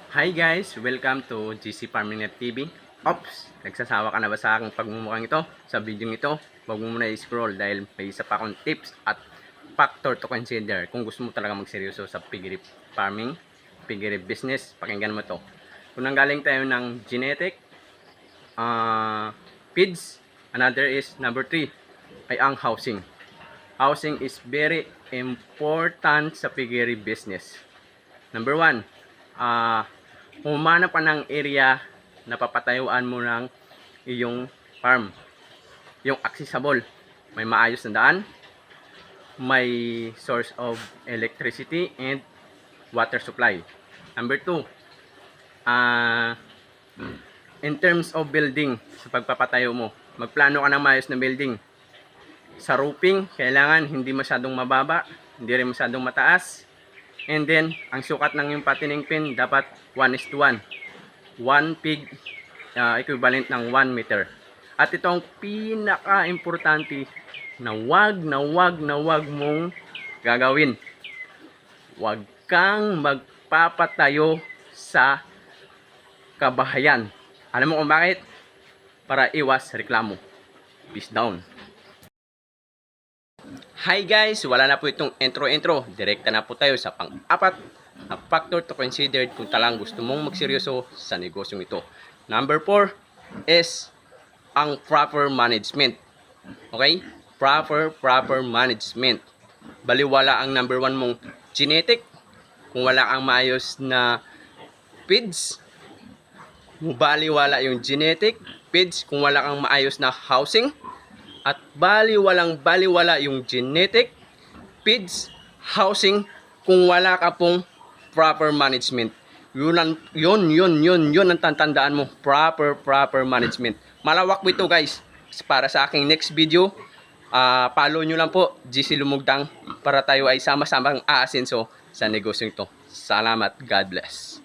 Hi guys! Welcome to GC Farming Net TV. Ops! Nagsasawa ka na ba sa aking pagmumukhang ito? Sa video ito, huwag mo muna i-scroll dahil may isa pa akong tips at factor to consider kung gusto mo talaga magseryoso sa piggery farming, piggery business. Pakinggan mo to. Kung nanggaling tayo ng genetic, feeds, another is number 3 ay ang housing. Housing is very important sa piggery business. Number 1, humanap ka ng area na papatayuan mo ng iyong farm. Yung accessible, may maayos na daan, may source of electricity and water supply. Number 2, in terms of building, sa pagpapatayo mo, magplano ka ng maayos na building. Sa roofing, kailangan hindi masyadong mababa, hindi rin masyadong mataas. And then, ang sukat ng yung patining pin dapat 1:1. 1 pig equivalent ng 1 meter. At ito ang pinaka-importante na wag mong gagawin. Wag kang magpapatayo sa kabahayan. Alam mo kung bakit? Para iwas reklamo. Peace down. Hi guys! Wala na po itong intro. Direkta na po tayo sa pang-apat na factor to consider kung talang gusto mong magseryoso sa negosyong ito. Number 4 is ang proper management. Okay? Proper management. Baliwala ang number 1 mong genetic. Kung wala kang maayos na feeds, baliwala yung genetic feeds kung wala kang maayos na housing. At baliwala yung genetic, feeds, housing kung wala ka pong proper management. Yun ang tandaan mo. Proper management. Malawak po ito guys. Para sa aking next video, follow nyo lang po GC Lumugdang para tayo ay sama-samang aasenso sa negosyo ito. Salamat. God bless.